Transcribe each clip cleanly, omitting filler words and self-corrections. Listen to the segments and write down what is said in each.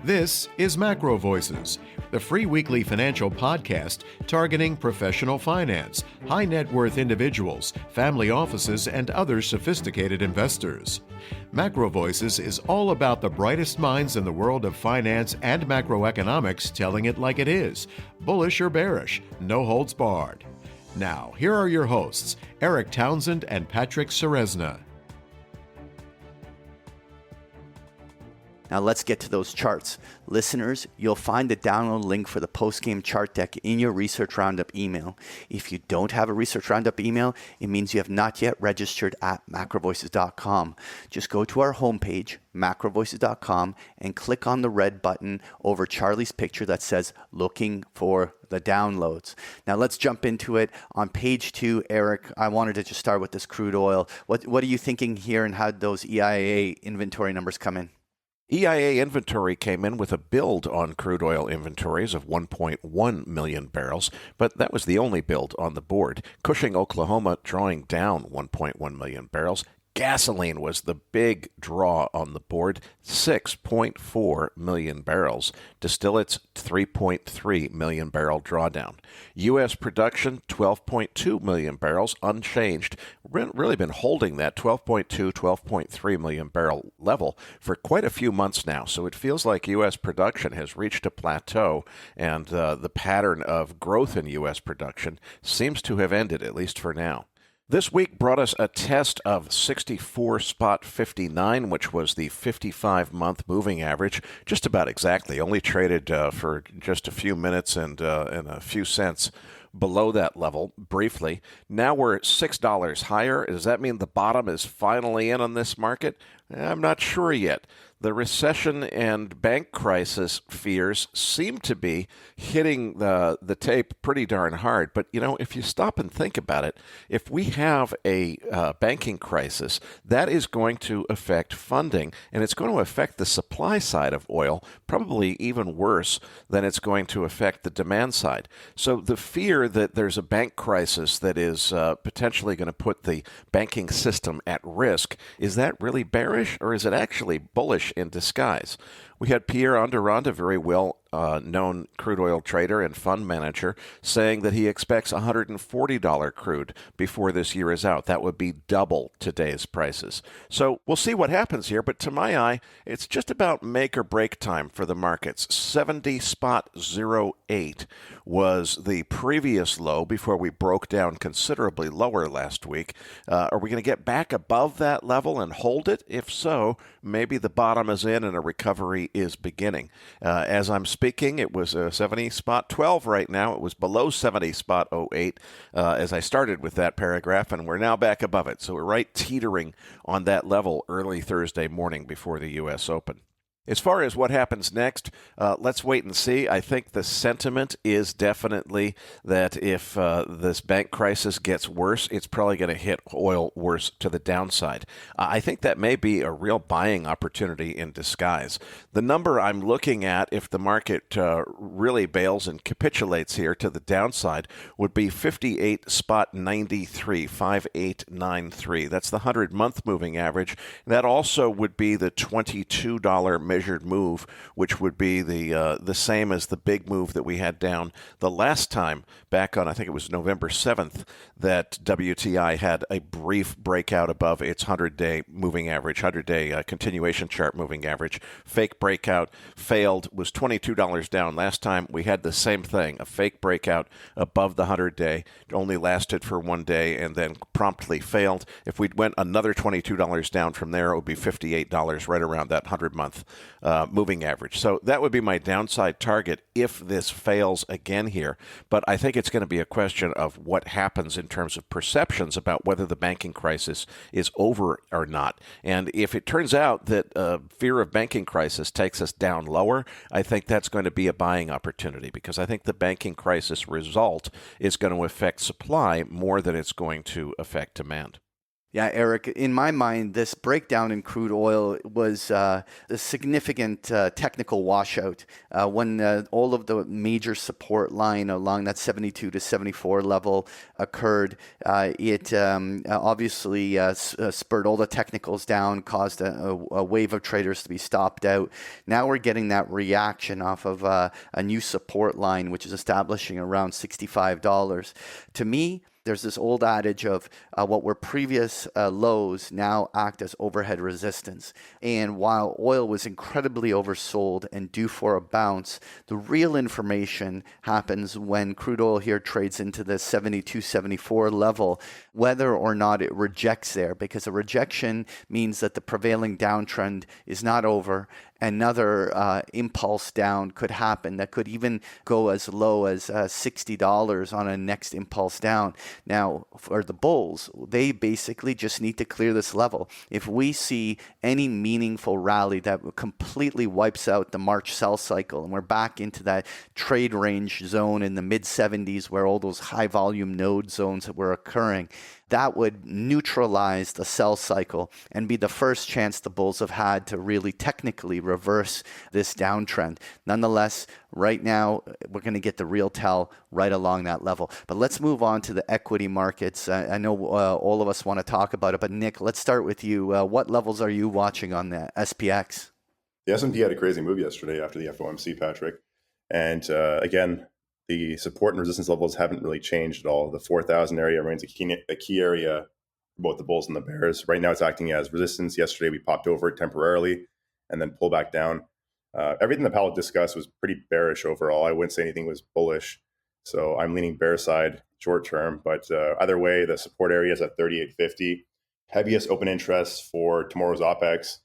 This is MacroVoices, the free weekly financial podcast targeting professional finance, high net worth individuals, family offices, and other sophisticated investors. MacroVoices is all about the brightest minds in the world of finance and macroeconomics telling it like it is, bullish or bearish, no holds barred. Now, here are your hosts, Eric Townsend and Patrick Ceresna. Now let's get to those charts. Listeners, you'll find the download link for the Postgame chart deck in your Research Roundup email. If you don't have a Research Roundup email, it means you have not yet registered at MacroVoices.com. Just go to our homepage, MacroVoices.com, and click on the red button over Charlie's picture that says looking for the downloads. Now let's jump into it. On page 2, Eric, I wanted to just start with this crude oil. What are you thinking here, and how did those EIA inventory numbers come in? EIA inventory came in with a build on crude oil inventories of 1.1 million barrels, but that was the only build on the board. Cushing, Oklahoma, drawing down 1.1 million barrels. Gasoline was the big draw on the board, 6.4 million barrels. Distillates, 3.3 million barrel drawdown. U.S. production, 12.2 million barrels, unchanged. Really been holding that 12.2, 12.3 million barrel level for quite a few months now. So it feels like U.S. production has reached a plateau, and the pattern of growth in U.S. production seems to have ended, at least for now. This week brought us a test of 64.59, which was the 55-month moving average, just about exactly, only traded for just a few minutes and a few cents below that level, briefly. Now we're $6 higher. Does that mean the bottom is finally in on this market? I'm not sure yet. The recession and bank crisis fears seem to be hitting the tape pretty darn hard. But, you know, if you stop and think about it, if we have a banking crisis, that is going to affect funding, and it's going to affect the supply side of oil, probably even worse than it's going to affect the demand side. So the fear that there's a bank crisis that is potentially going to put the banking system at risk, is that really bearish, or is it actually bullish in disguise? We had Pierre Andaranda, very well known crude oil trader and fund manager, saying that he expects $140 crude before this year is out. That would be double today's prices. So we'll see what happens here, but to my eye, it's just about make or break time for the markets. 70.08 was the previous low before we broke down considerably lower last week. Are we going to get back above that level and hold it? If so, maybe the bottom is in and a recovery is beginning. As I'm speaking, it was 70.12 right now. It was below 70.08 as I started with that paragraph, and we're now back above it. So we're right teetering on that level early Thursday morning before the U.S. Open. As far as what happens next, let's wait and see. I think the sentiment is definitely that if this bank crisis gets worse, it's probably going to hit oil worse to the downside. I think that may be a real buying opportunity in disguise. The number I'm looking at, if the market really bails and capitulates here to the downside, would be 58.93, 5893. That's the 100-month moving average. That also would be the $22 measured move, which would be the same as the big move that we had down the last time back on, I think it was November 7th, that WTI had a brief breakout above its 100-day moving average, 100-day continuation chart moving average. Fake breakout, failed, was $22 down. Last time we had the same thing, a fake breakout above the 100-day, only lasted for 1 day and then promptly failed. If we went another $22 down from there, it would be $58, right around that 100-month moving average. So that would be my downside target if this fails again here. But I think it's going to be a question of what happens in terms of perceptions about whether the banking crisis is over or not. And if it turns out that fear of banking crisis takes us down lower, I think that's going to be a buying opportunity, because I think the banking crisis result is going to affect supply more than it's going to affect demand. Yeah, Eric, in my mind, this breakdown in crude oil was a significant technical washout. When all of the major support line along that 72 to 74 level occurred, it obviously spurred all the technicals down, caused a wave of traders to be stopped out. Now we're getting that reaction off of a new support line, which is establishing around $65. To me, there's this old adage of what were previous lows now act as overhead resistance. And while oil was incredibly oversold and due for a bounce, the real information happens when crude oil here trades into the 72, 74 level, whether or not it rejects there, because a rejection means that the prevailing downtrend is not over. Another impulse down could happen that could even go as low as $60 on a next impulse down. Now, for the bulls, they basically just need to clear this level. If we see any meaningful rally that completely wipes out the March sell cycle and we're back into that trade range zone in the mid 70s where all those high volume node zones that were occurring, that would neutralize the sell cycle and be the first chance the bulls have had to really technically reverse this downtrend. Nonetheless, right now, we're going to get the real tell right along that level. But let's move on to the equity markets. I know all of us want to talk about it, but Nick, let's start with you. What levels are you watching on the SPX? The S&P had a crazy move yesterday after the FOMC, Patrick. And again, the support and resistance levels haven't really changed at all. The 4,000 area remains a key area for both the bulls and the bears. Right now, it's acting as resistance. Yesterday, we popped over it temporarily and then pulled back down. Everything that Powell discussed was pretty bearish overall. I wouldn't say anything was bullish. So I'm leaning bear side short term. But either way, the support area is at 38.50. Heaviest open interest for tomorrow's OPEX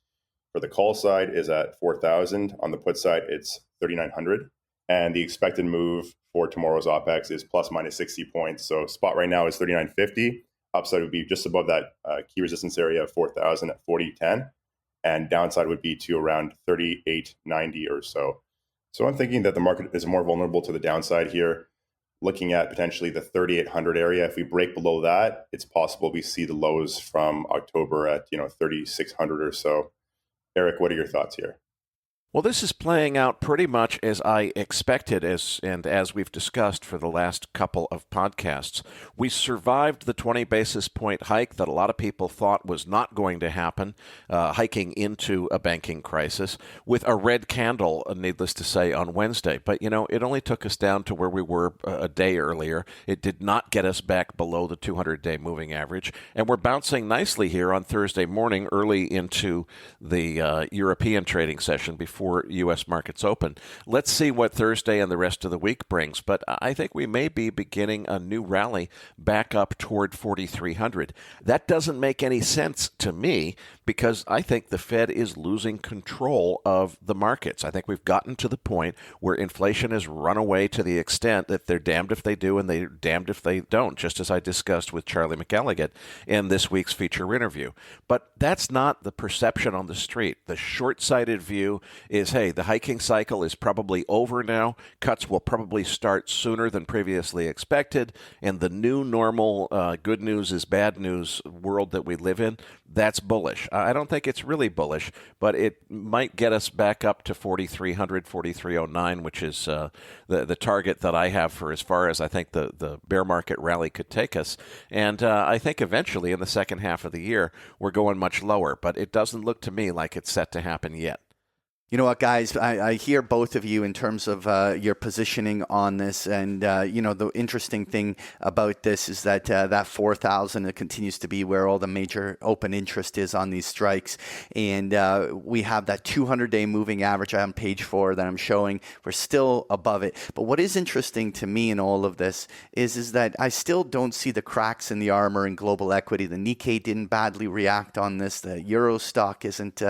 for the call side is at 4,000. On the put side, it's 3,900. And the expected move for tomorrow's OPEX is plus minus 60 points. So spot right now is 39.50. Upside would be just above that key resistance area of 4,000 at 40.10. And downside would be to around 38.90 or so. So I'm thinking that the market is more vulnerable to the downside here. Looking at potentially the 3,800 area. If we break below that, it's possible we see the lows from October at 3,600 or so. Eric, what are your thoughts here? Well, this is playing out pretty much as I expected, as we've discussed for the last couple of podcasts. We survived the 20 basis point hike that a lot of people thought was not going to happen, hiking into a banking crisis, with a red candle, needless to say, on Wednesday. But, it only took us down to where we were a day earlier. It did not get us back below the 200-day moving average. And we're bouncing nicely here on Thursday morning, early into the European trading session before U.S. markets open. Let's see what Thursday and the rest of the week brings, but I think we may be beginning a new rally back up toward 4,300. That doesn't make any sense to me because I think the Fed is losing control of the markets. I think we've gotten to the point where inflation has run away to the extent that they're damned if they do and they're damned if they don't, just as I discussed with Charlie McElligott in this week's feature interview. But that's not the perception on the street. The short-sighted view is, hey, the hiking cycle is probably over now. Cuts will probably start sooner than previously expected. And the new normal good news is bad news world that we live in, that's bullish. I don't think it's really bullish, but it might get us back up to 4,300, 4,309, which is the target that I have for as far as I think the bear market rally could take us. And I think eventually in the second half of the year, we're going much lower, but it doesn't look to me like it's set to happen yet. You know what, guys, I hear both of you in terms of your positioning on this. And, the interesting thing about this is that that 4,000, it continues to be where all the major open interest is on these strikes. And we have that 200-day moving average on page 4 that I'm showing. We're still above it. But what is interesting to me in all of this is that I still don't see the cracks in the armor in global equity. The Nikkei didn't badly react on this. The Euro stock isn't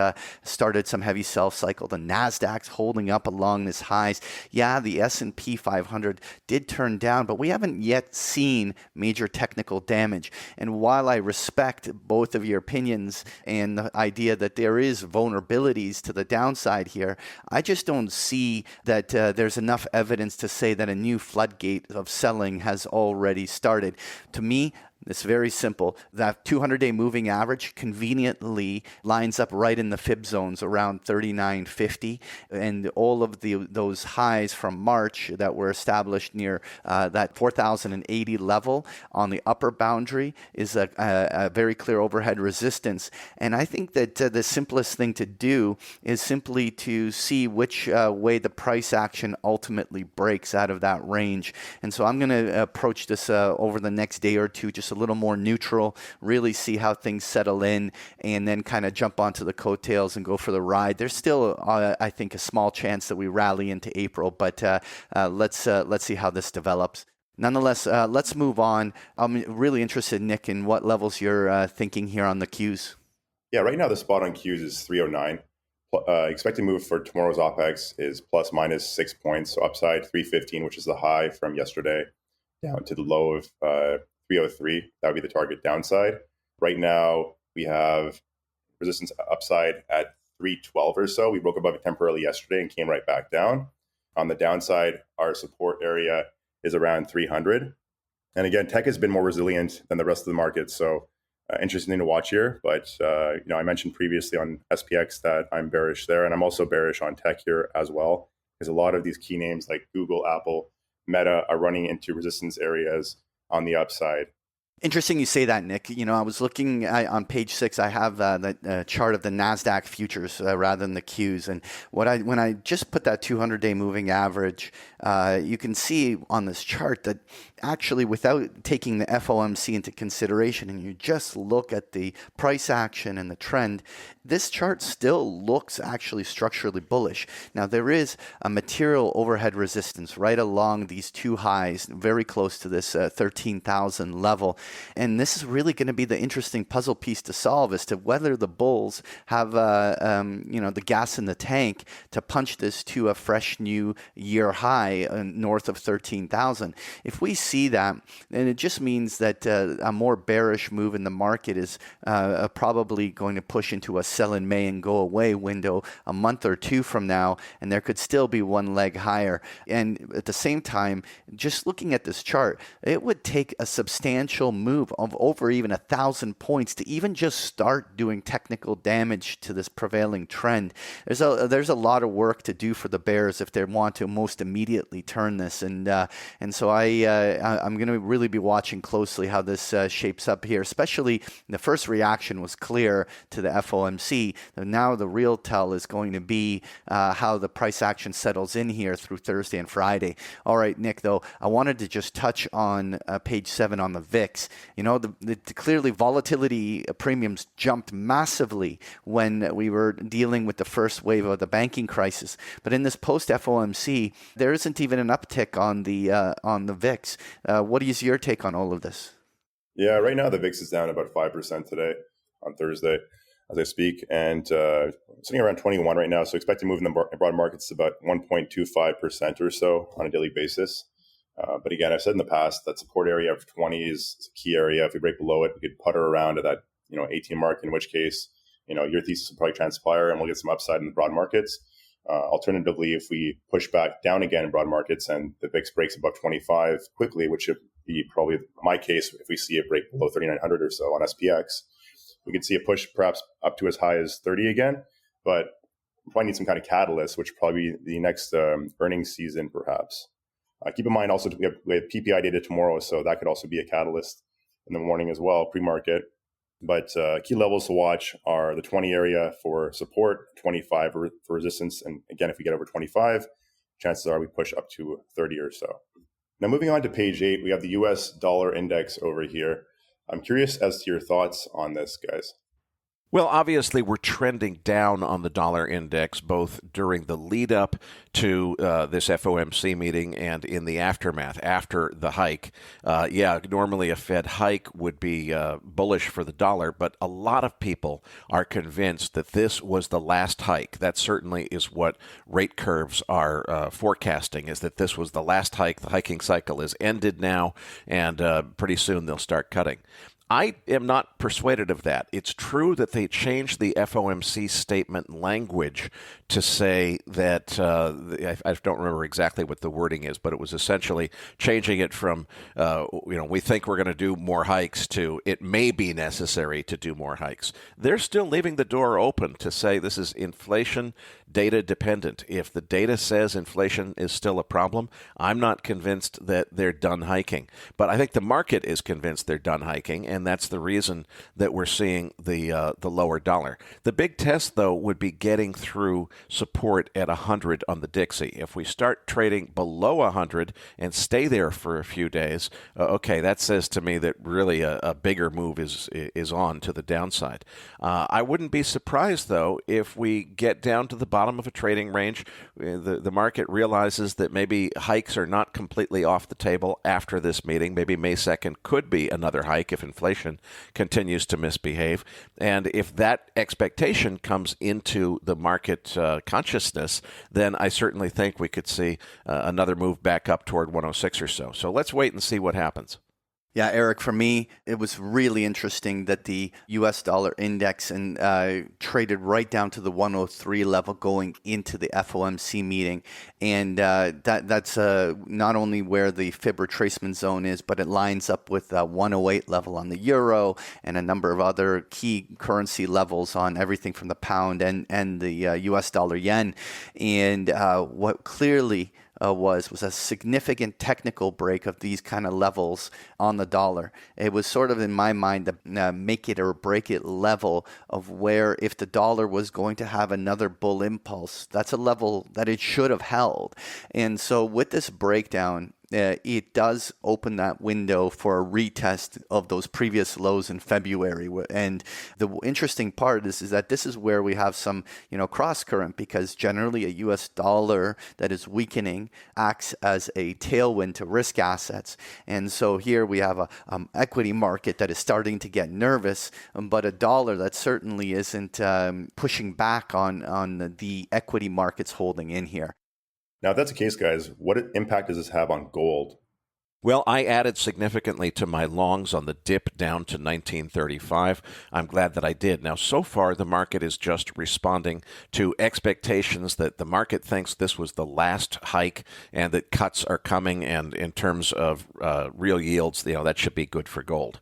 started some heavy sell cycle. The Nasdaq's holding up along this highs. Yeah, the S&P 500 did turn down, but we haven't yet seen major technical damage. And while I respect both of your opinions and the idea that there is vulnerabilities to the downside here, I just don't see that there's enough evidence to say that a new floodgate of selling has already started. To me, It's very simple. That 200-day moving average conveniently lines up right in the fib zones around 39.50, and all of those highs from March that were established near that 4,080 level on the upper boundary is a very clear overhead resistance. And I think that the simplest thing to do is simply to see which way the price action ultimately breaks out of that range. And so I'm going to approach this over the next day or two, just a little more neutral, really see how things settle in, and then kind of jump onto the coattails and go for the ride. There's still, I think, a small chance that we rally into April, but let's see how this develops. Nonetheless, let's move on. I'm really interested, Nick, in what levels you're thinking here on the Qs. Yeah, right now the spot on Qs is 309. Expected move for tomorrow's OPEX is plus minus 6 points. So upside 315, which is the high from yesterday, down to the low of 303. That would be the target downside. Right now we have resistance upside at 312 or so. We broke above it temporarily yesterday and came right back down. On the downside, our support area is around 300. And again, tech has been more resilient than the rest of the market. So interesting to watch here. But I mentioned previously on SPX that I'm bearish there. And I'm also bearish on tech here as well, because a lot of these key names like Google, Apple, Meta are running into resistance areas on the upside. Interesting you say that, Nick. I was looking on page 6. I have the chart of the Nasdaq futures rather than the Qs. And when I just put that 200-day moving average, you can see on this chart that actually, without taking the FOMC into consideration, and you just look at the price action and the trend, this chart still looks actually structurally bullish. Now, there is a material overhead resistance right along these two highs, very close to this 13,000 level. And this is really going to be the interesting puzzle piece to solve as to whether the bulls have the gas in the tank to punch this to a fresh new year high north of 13,000. If we see that, then it just means that a more bearish move in the market is probably going to push into a sell in May and go away window a month or two from now, and there could still be one leg higher. And at the same time, just looking at this chart, it would take a substantial move of over even 1,000 points to even just start doing technical damage to this prevailing trend. There's a lot of work to do for the bears if they want to most immediately turn this, and so I'm going to really be watching closely how this shapes up here. Especially the first reaction was clear to the FOMC. Now the real tell is going to be how the price action settles in here through Thursday and Friday. All right, Nick, though, I wanted to just touch on page 7 on the VIX. Clearly volatility premiums jumped massively when we were dealing with the first wave of the banking crisis. But in this post-FOMC, there isn't even an uptick on the VIX. What is your take on all of this? Yeah, right now the VIX is down about 5% today on Thursday as I speak, and sitting around 21 right now. So expect to move in the broad markets about 1.25% or so on a daily basis. But again, I've said in the past that support area of 20 is a key area. If we break below it, we could putter around to that 18 mark, in which case your thesis will probably transpire and we'll get some upside in the broad markets. Alternatively, if we push back down again in broad markets and the VIX breaks above 25 quickly, which should be probably my case if we see it break below 3,900 or so on SPX, we could see a push perhaps up to as high as 30 again. But we probably need some kind of catalyst, which will probably be the next earnings season perhaps. Keep in mind also we have PPI data tomorrow, so that could also be a catalyst in the morning as well, pre-market. But key levels to watch are the 20 area for support, 25 for resistance. And again, if we get over 25, chances are we push up to 30 or so. Now, moving on to page 8, we have the US dollar index over here. I'm curious as to your thoughts on this, guys. Well, obviously, we're trending down on the dollar index, both during the lead up to this FOMC meeting and in the aftermath, after the hike. Normally a Fed hike would be bullish for the dollar, but a lot of people are convinced that this was the last hike. That certainly is what rate curves are forecasting, is that this was the last hike. The hiking cycle is ended now, and pretty soon they'll start cutting. I am not persuaded of that. It's true that they changed the FOMC statement language to say that, I don't remember exactly what the wording is, but it was essentially changing it from, we think we're going to do more hikes to it may be necessary to do more hikes. They're still leaving the door open to say this is inflation data dependent. If the data says inflation is still a problem, I'm not convinced that they're done hiking. But I think the market is convinced they're done hiking, and that's the reason that we're seeing the lower dollar. The big test, though, would be getting through support at 100 on the Dixie. If we start trading below 100 and stay there for a few days, okay, that says to me that really a bigger move is on to the downside. I wouldn't be surprised, though, if we get down to the bottom of a trading range. The market realizes that maybe hikes are not completely off the table after this meeting. Maybe May 2nd could be another hike if inflation continues to misbehave. And if that expectation comes into the market consciousness, then I certainly think we could see another move back up toward 106 or so. So let's wait and see what happens. Yeah, Eric, for me, it was really interesting that the U.S. dollar index traded right down to the 103 level going into the FOMC meeting. And that's not only where the fib retracement zone is, but it lines up with 108 level on the euro and a number of other key currency levels on everything from the pound and the U.S. dollar yen. And what clearly was a significant technical break of these kind of levels on the dollar. It was sort of, in my mind, the make it or break it level of where if the dollar was going to have another bull impulse, that's a level that it should have held. And so with this breakdown, it does open that window for a retest of those previous lows in February. And the interesting part is that this is where we have some, cross current, because generally a U.S. dollar that is weakening acts as a tailwind to risk assets. And so here we have a equity market that is starting to get nervous, but a dollar that certainly isn't pushing back on the equity markets holding in here. Now, if that's the case, guys, what impact does this have on gold? Well, I added significantly to my longs on the dip down to 1935. I'm glad that I did. Now, so far, the market is just responding to expectations that the market thinks this was the last hike and that cuts are coming. And in terms of real yields, that should be good for gold.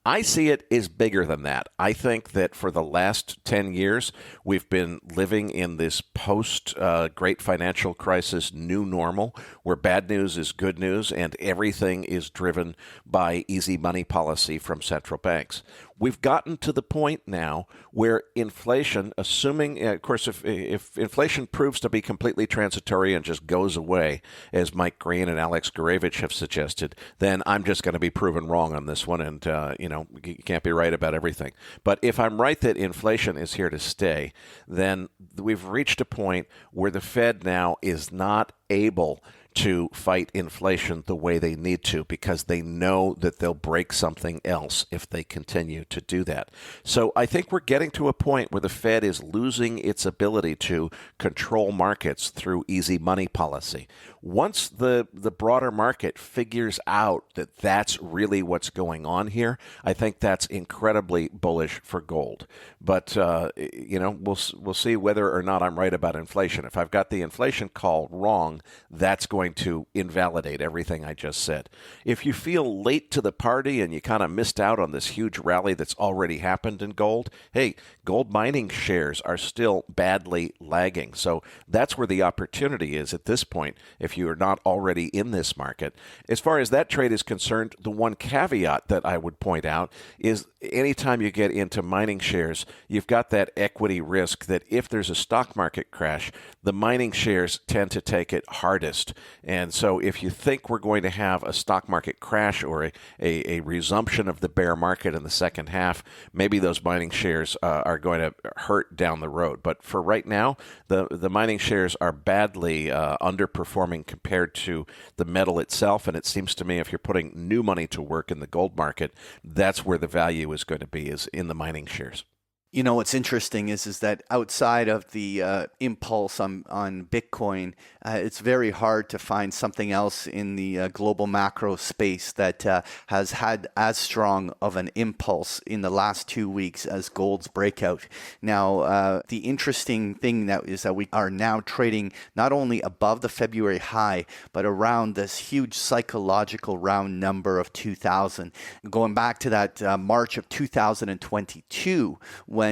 I see it as bigger than that. I think that for the last 10 years, we've been living in this post-great financial crisis new normal where bad news is good news and everything is driven by easy money policy from central banks. We've gotten to the point now where inflation, assuming, of course, if inflation proves to be completely transitory and just goes away, as Mike Green and Alex Gurevich have suggested, then I'm just going to be proven wrong on this one, and you can't be right about everything. But if I'm right that inflation is here to stay, then we've reached a point where the Fed now is not able to fight inflation the way they need to because they know that they'll break something else if they continue to do that. So I think we're getting to a point where the Fed is losing its ability to control markets through easy money policy. Once the broader market figures out that that's really what's going on here, I think that's incredibly bullish for gold. But, we'll see whether or not I'm right about inflation. If I've got the inflation call wrong, that's going to invalidate everything I just said. If you feel late to the party and you kind of missed out on this huge rally that's already happened in gold, hey, gold mining shares are still badly lagging. So that's where the opportunity is at this point if you are not already in this market. As far as that trade is concerned, the one caveat that I would point out is anytime you get into mining shares, you've got that equity risk that if there's a stock market crash, the mining shares tend to take it hardest. And so if you think we're going to have a stock market crash or a resumption of the bear market in the second half, maybe those mining shares are going to hurt down the road. But for right now, the mining shares are badly underperforming compared to the metal itself. And it seems to me if you're putting new money to work in the gold market, that's where the value is going to be, is in the mining shares. You know, what's interesting is that outside of the impulse on Bitcoin, it's very hard to find something else in the global macro space that has had as strong of an impulse in the last 2 weeks as gold's breakout. Now, the interesting thing is that we are now trading not only above the February high, but around this huge psychological round number of 2,000. Going back to that March of 2022, when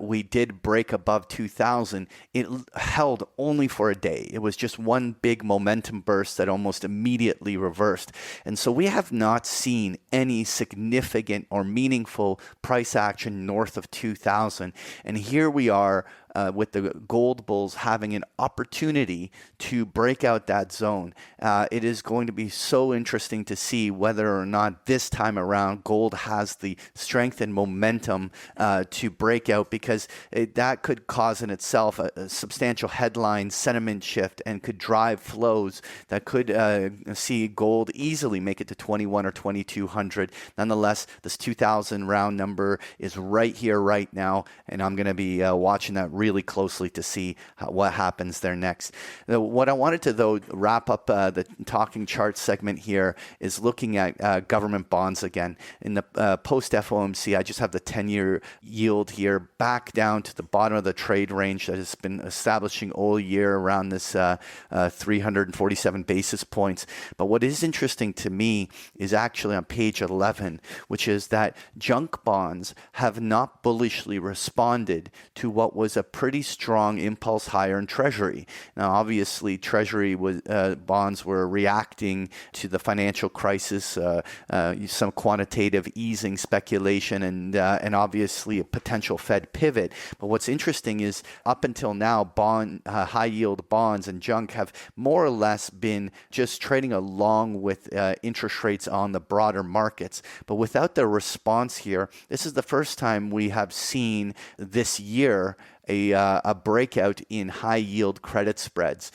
we did break above 2,000, it held only for a day. It was just one big momentum burst that almost immediately reversed. And so we have not seen any significant or meaningful price action north of 2,000. And here we are with the gold bulls having an opportunity to break out that zone. It is going to be so interesting to see whether or not this time around gold has the strength and momentum to break out, because that could cause in itself a substantial headline sentiment shift and could drive flows that could see gold easily make it to 21 or 2,200. Nonetheless, this 2,000 round number is right here, right now, and I'm going to be watching that really closely to see what happens there next. What I wanted to, though, wrap up the talking chart segment here is looking at government bonds again. In the post-FOMC, I just have the 10-year yield here back down to the bottom of the trade range that has been establishing all year around this 347 basis points. But what is interesting to me is actually on page 11, which is that junk bonds have not bullishly responded to what was a pretty strong impulse higher in Treasury. Now, obviously, Treasury bonds were reacting to the financial crisis, some quantitative easing speculation, and obviously a potential Fed pivot. But what's interesting is up until now, high-yield bonds and junk have more or less been just trading along with interest rates on the broader markets. But without the response here, this is the first time we have seen this year a breakout in high-yield credit spreads.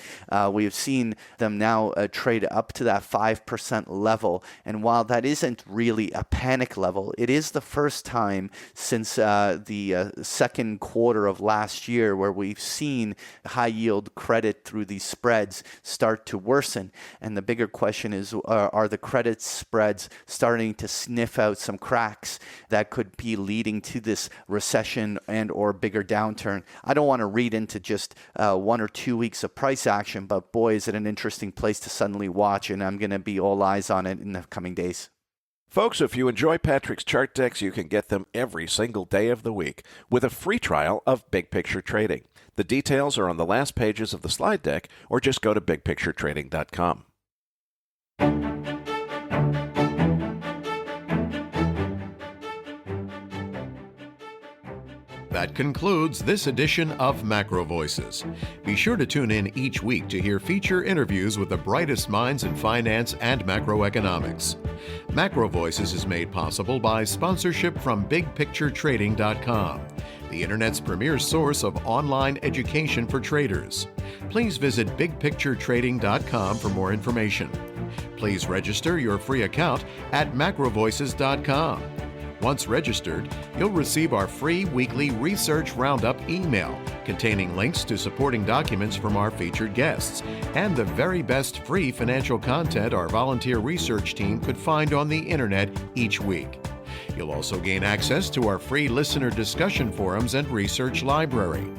We have seen them now trade up to that 5% level. And while that isn't really a panic level, it is the first time since the second quarter of last year where we've seen high-yield credit through these spreads start to worsen. And the bigger question is, are the credit spreads starting to sniff out some cracks that could be leading to this recession and or bigger downturn? I don't want to read into just 1 or 2 weeks of price action, but boy, is it an interesting place to suddenly watch, and I'm going to be all eyes on it in the coming days. Folks, if you enjoy Patrick's chart decks, you can get them every single day of the week with a free trial of Big Picture Trading. The details are on the last pages of the slide deck, or just go to bigpicturetrading.com. That concludes this edition of MacroVoices. Be sure to tune in each week to hear feature interviews with the brightest minds in finance and macroeconomics. MacroVoices is made possible by sponsorship from BigPictureTrading.com, the Internet's premier source of online education for traders. Please visit BigPictureTrading.com for more information. Please register your free account at MacroVoices.com. Once registered, you'll receive our free weekly Research Roundup email containing links to supporting documents from our featured guests and the very best free financial content our volunteer research team could find on the internet each week. You'll also gain access to our free listener discussion forums and research library.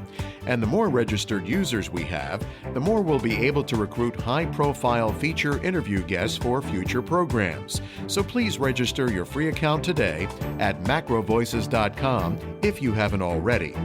And the more registered users we have, the more we'll be able to recruit high-profile feature interview guests for future programs. So please register your free account today at macrovoices.com if you haven't already.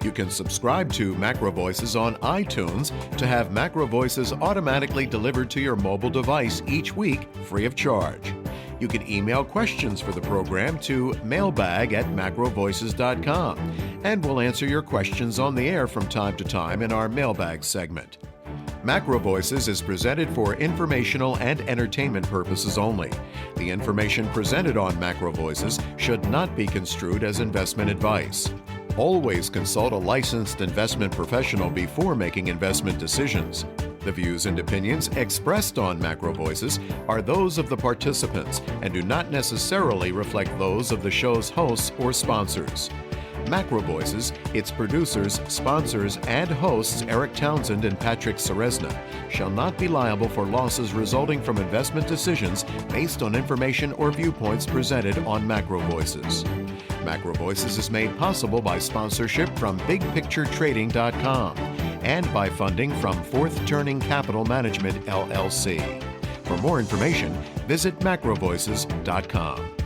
You can subscribe to MacroVoices on iTunes to have MacroVoices automatically delivered to your mobile device each week free of charge. You can email questions for the program to mailbag@macrovoices.com, and we'll answer your questions on the air from time to time in our mailbag segment. MacroVoices is presented for informational and entertainment purposes only. The information presented on MacroVoices should not be construed as investment advice. Always consult a licensed investment professional before making investment decisions. The views and opinions expressed on MacroVoices are those of the participants and do not necessarily reflect those of the show's hosts or sponsors. MacroVoices, its producers, sponsors, and hosts Eric Townsend and Patrick Ceresna shall not be liable for losses resulting from investment decisions based on information or viewpoints presented on MacroVoices. MacroVoices is made possible by sponsorship from BigPictureTrading.com and by funding from Fourth Turning Capital Management, LLC. For more information, visit MacroVoices.com.